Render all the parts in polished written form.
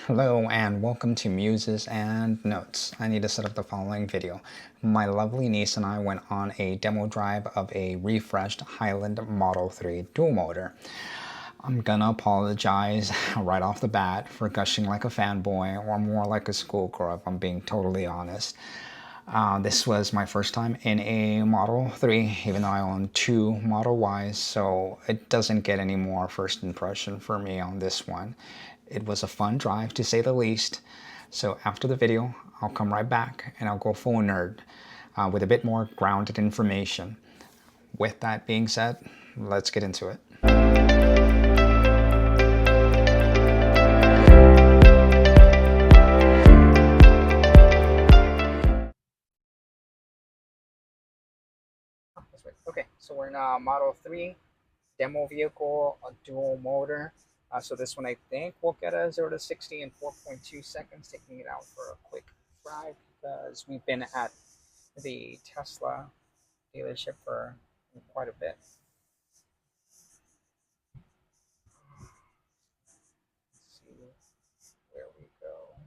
Hello and welcome to Muses and Notes. I need to set up the following video. My lovely niece and I went on a demo drive of a refreshed Highland Model 3 dual motor. I'm gonna apologize right off the bat for gushing like a fanboy or more like a schoolgirl if I'm being totally honest. This was my first time in a Model 3, even though I own two Model Ys, so it doesn't get any more first impression for me on this one. It was a fun drive to say the least, so after the video, I'll come right back and I'll go full nerd with a bit more grounded information. With that being said, let's get into it. Okay, so we're in a Model 3 demo vehicle, a dual motor. So this one I think will get a 0 to 60 in 4.2 seconds, taking it out for a quick drive because we've been at the Tesla dealership for quite a bit. Let's see where we go.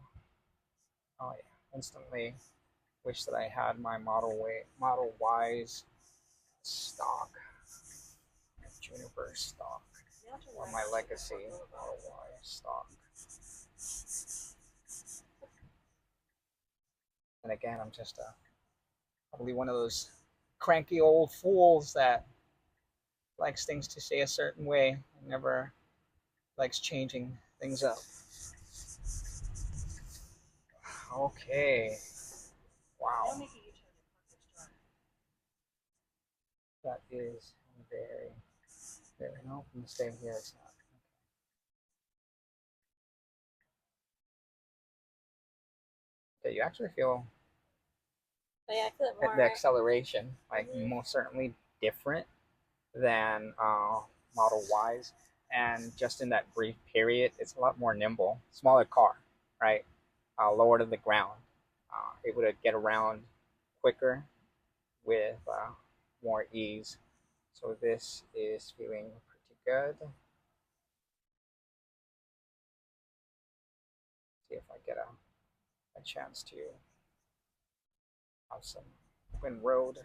Oh yeah, instantly wish that I had my Model Ys stock, Juniper stock, or my Legacy Model Y stock. And again, I'm just probably one of those cranky old fools that likes things to stay a certain way and never likes changing things up. Okay. Wow. That is very, no, I'm gonna stay here. It's not. Okay, you actually feel Yeah, I feel it more. the acceleration, like most certainly different than Model Ys. And just in that brief period, it's a lot more nimble. Smaller car, right? Lower to the ground. Able to get around quicker with more ease. So this is feeling pretty good. See if I get a chance to have some open road.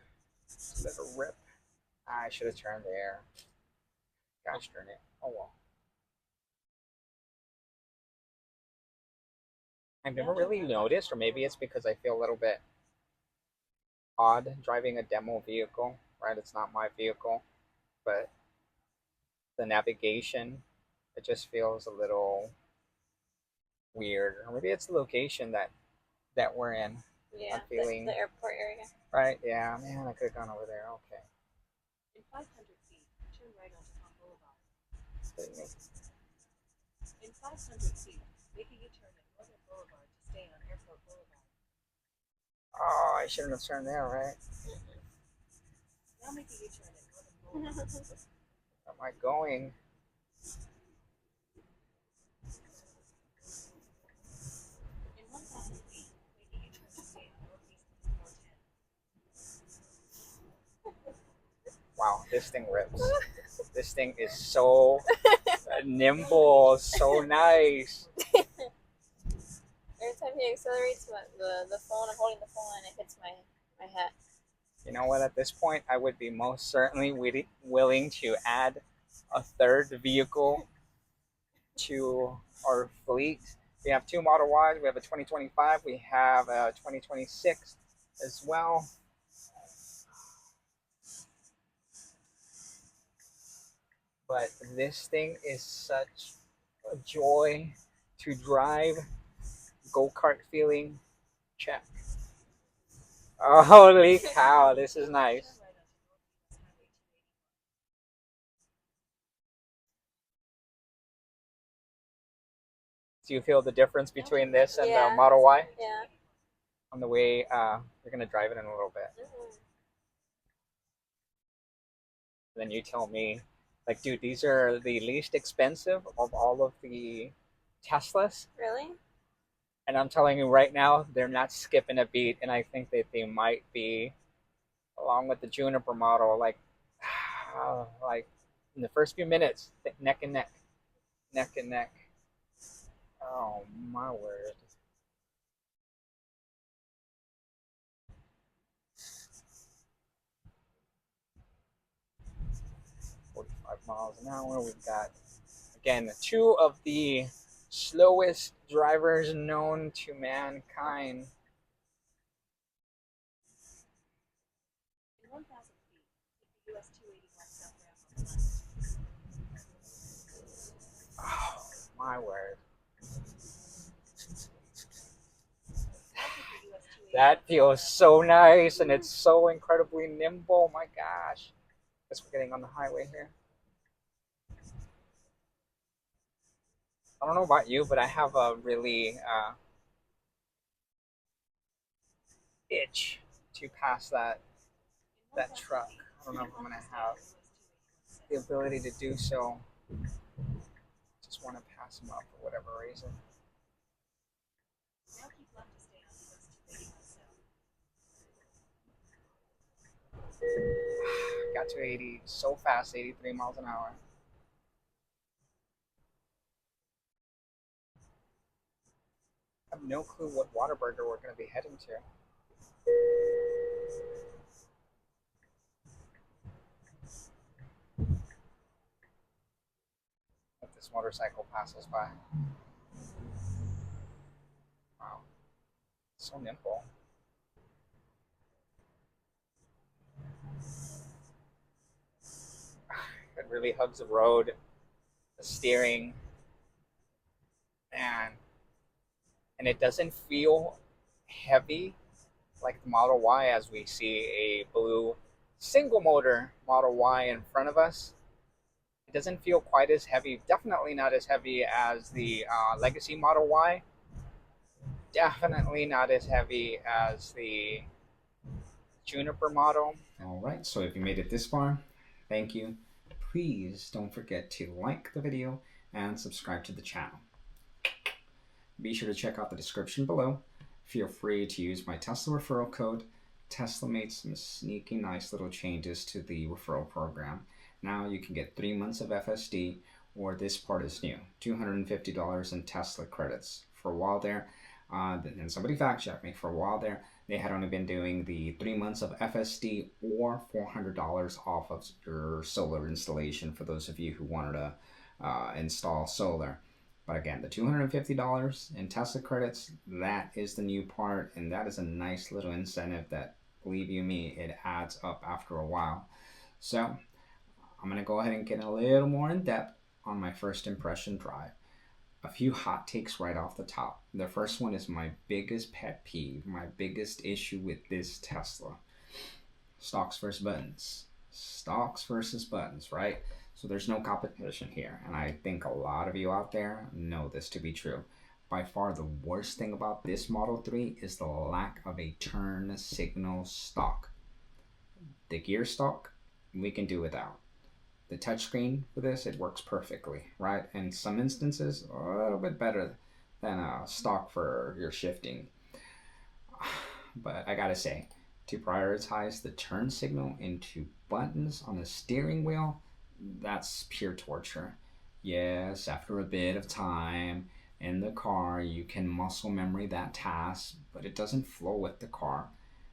Let it rip. I should have turned there. Gosh darn it. Oh well. I've never really noticed, or maybe it's because I feel a little bit odd driving a demo vehicle, right? It's not my vehicle, but the navigation, it just feels a little weird. Or maybe it's the location that we're in. Yeah, I'm feeling the airport area. right. Yeah, man, I could have gone over there. Okay. In 500 feet, turn right onto Palm Boulevard. In 500 feet, make a U-turn at Northern Boulevard to stay on Airport Boulevard. Oh, I shouldn't have turned there, right? Now make a U-turn at Northern Boulevard. Where am I going? In 1,000 feet, make a U-turn to stay on Northeast 410. Wow, this thing rips. This thing is so nimble, so nice. Every time he accelerates, the phone, I'm holding the phone and it hits my hat. You know what? At this point, I would be most certainly willing to add a third vehicle to our fleet. We have two Model Ys. We have a 2025. We have a 2026 as well. But this thing is such a joy to drive. Go-kart feeling, check. Oh, holy cow, this is nice. Do you feel the difference between this and the Model Y? Yeah. On the way, we're gonna drive it in a little bit. Then you tell me, like, dude, these are the least expensive of all of the Teslas. Really? And I'm telling you right now, they're not skipping a beat, and I think that they might be, along with the Juniper model, like in the first few minutes, neck and neck, neck and neck. Oh my word. 45 miles an hour. We've got, again, two of the slowest drivers known to mankind. In 1,000 feet, take the US 281 south ramp on the left. Oh my word. That feels so nice and it's so incredibly nimble. My gosh. Guess we're getting on the highway here. I don't know about you, but I have a really itch to pass that truck. I don't know if I'm gonna have the ability to do so. Just want to pass him up for whatever reason. Now keep left to stay on US 281 south. Got to 80 so fast, 83 miles an hour. I have no clue what Whataburger we're going to be heading to. If this motorcycle passes by. Wow, so nimble. It really hugs the road, the steering, and it doesn't feel heavy like the Model Y as we see a blue single motor Model Y in front of us. It doesn't feel quite as heavy, definitely not as heavy as the Legacy Model Y, definitely not as heavy as the Juniper model. All right, so if you made it this far, thank you. Please don't forget to like the video and subscribe to the channel. Be sure to check out the description below. Feel free to use my Tesla referral code. Tesla made some sneaky nice little changes to the referral program. Now you can get 3 months of FSD, or this part is new, $250 in Tesla credits. For a while there, and somebody fact checked me, for a while there, they had only been doing the 3 months of FSD or $400 off of your solar installation for those of you who wanted to install solar. But again, the $250 in Tesla credits, that is the new part, and that is a nice little incentive that, believe you me, it adds up after a while. So I'm going to go ahead and get a little more in depth on my first impression drive. A few hot takes right off the top. The first one is my biggest pet peeve, my biggest issue with this Tesla. Stalks versus buttons. Stalks versus buttons, right? So there's no competition here, and I think a lot of you out there know this to be true. By far the worst thing about this Model 3 is the lack of a turn signal stalk. The gear stalk, we can do without. The touchscreen for this, it works perfectly, right? In some instances, a little bit better than a stalk for your shifting. But I gotta say, to prioritize the turn signal into buttons on the steering wheel, that's pure torture. Yes, after a bit of time in the car, you can muscle memory that task, but it doesn't flow with the car.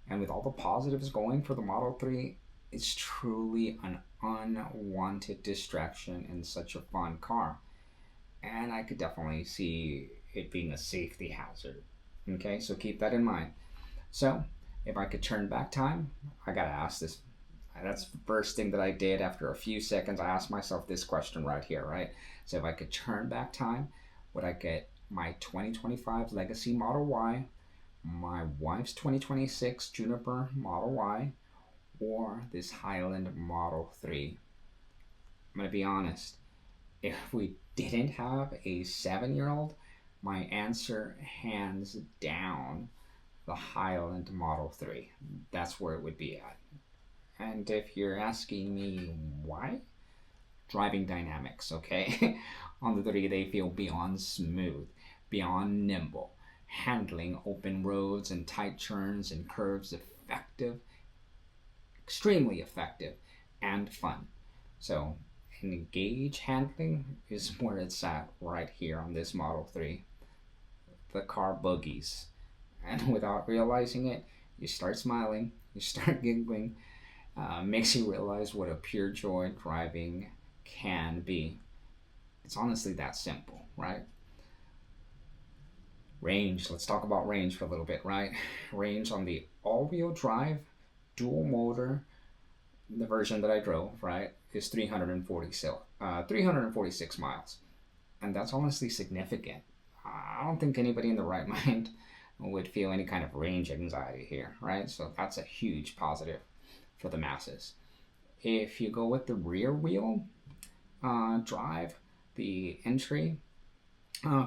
And with all the positives going for the Model 3, it's truly an unwanted distraction in such a fun car. And I could definitely see it being a safety hazard. Okay, so keep that in mind. So, if I could turn back time, I gotta ask this. That's the first thing that I did after a few seconds. I asked myself this question right here, right? So, if I could turn back time, would I get my 2025 Legacy Model Y, my wife's 2026 Juniper Model Y, or this Highland Model 3? I'm gonna be honest. If we didn't have a 7-year-old, my answer hands down the Highland Model 3. That's where it would be at. And if you're asking me why, driving dynamics, okay? On the 3, they feel beyond smooth, beyond nimble, handling open roads and tight turns and curves effective, extremely effective, and fun. So, engage handling is where it's at right here on this Model 3. the car boogies. And without realizing it, you start smiling, you start giggling, makes you realize what a pure joy driving can be. It's honestly that simple, right? Range. Let's talk about range for a little bit, right? Range on the all-wheel drive, dual motor, the version that I drove, right, is 346 miles, and that's honestly significant. I don't think anybody in the right mind would feel any kind of range anxiety here, right? So that's a huge positive for the masses. If you go with the rear wheel drive, the entry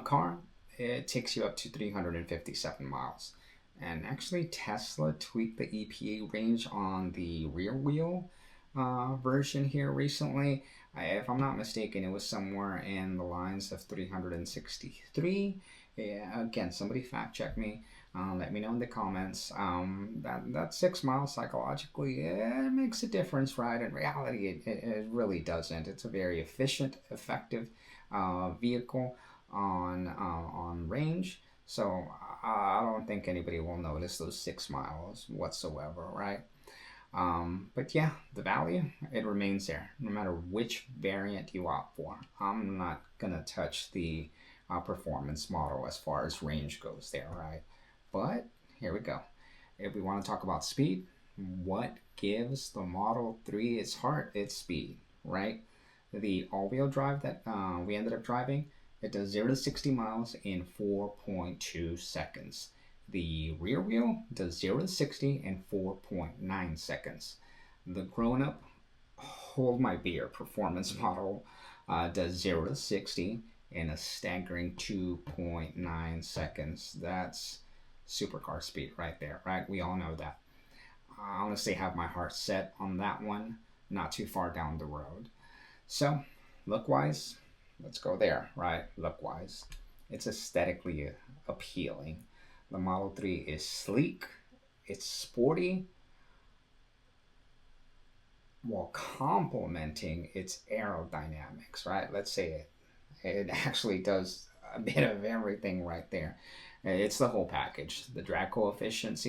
car, it takes you up to 357 miles. And actually, Tesla tweaked the EPA range on the rear wheel version here recently. If I'm not mistaken, it was somewhere in the lines of 363. Yeah, again, somebody fact check me. Let me know in the comments. That 6 miles psychologically, it makes a difference, right? In reality, it really doesn't. It's a very efficient, effective vehicle on range. So I don't think anybody will notice those 6 miles whatsoever, right? But yeah, the value, it remains there no matter which variant you opt for. I'm not gonna touch the performance model as far as range goes there, right? But here we go. If we want to talk about speed, what gives the Model 3 its heart, its speed, right? The all-wheel drive that we ended up driving, it does 0 to 60 miles in 4.2 seconds. The rear wheel does 0 to 60 in 4.9 seconds. The grown-up hold my beer performance model does 0 to 60 in a staggering 2.9 seconds. That's supercar speed right there, right? We all know that. I honestly have my heart set on that one, not too far down the road. So, look wise, let's go there, right? Look wise. It's aesthetically appealing. The Model 3 is sleek, it's sporty, while complementing its aerodynamics, right? Let's say it actually does a bit of everything right there. It's the whole package. The drag coefficient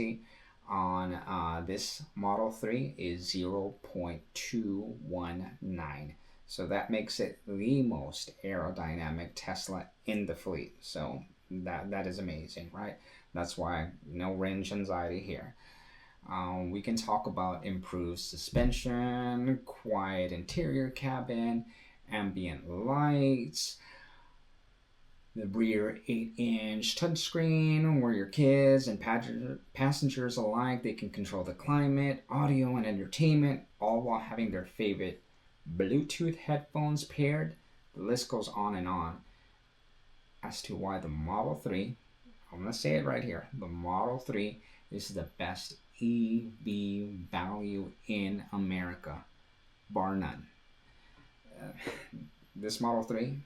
on this Model 3 is 0.219. So that makes it the most aerodynamic Tesla in the fleet. So that is amazing, right? That's why no range anxiety here. We can talk about improved suspension, quiet interior cabin, ambient lights, the rear 8-inch touchscreen where your kids and passengers alike, they can control the climate, audio, and entertainment, all while having their favorite Bluetooth headphones paired. The list goes on and on as to why the Model 3, I'm going to say it right here, the Model 3 is the best EV value in America, bar none. This Model 3,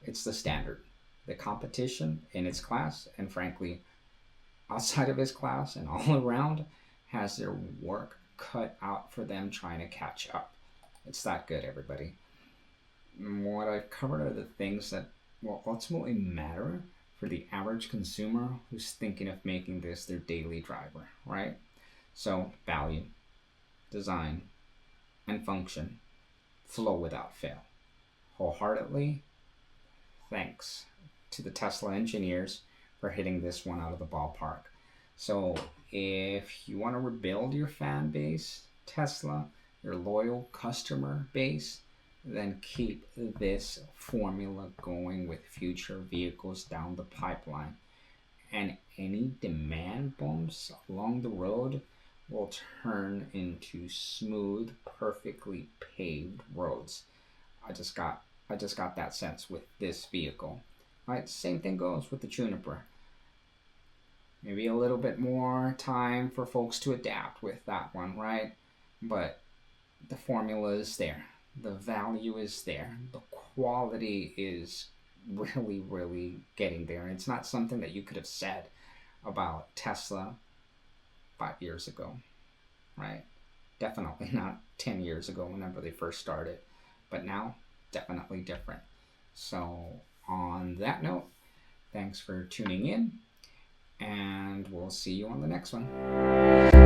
it's the standard. The competition in its class, and frankly, outside of its class and all around, has their work cut out for them trying to catch up. It's that good, everybody. What I've covered are the things that will ultimately matter for the average consumer who's thinking of making this their daily driver, right? So, value, design, and function flow without fail. Wholeheartedly, thanks to the Tesla engineers for hitting this one out of the ballpark. So, if you want to rebuild your fan base, Tesla, your loyal customer base, then keep this formula going with future vehicles down the pipeline. And any demand bumps along the road will turn into smooth, perfectly paved roads. I just got that sense with this vehicle. Right, same thing goes with the Juniper. Maybe a little bit more time for folks to adapt with that one, right? But the formula is there. The value is there. The quality is really, really getting there. And it's not something that you could have said about Tesla 5 years ago, right? Definitely not 10 years ago whenever they first started. But now, definitely different. So, on that note, thanks for tuning in. and we'll see you on the next one.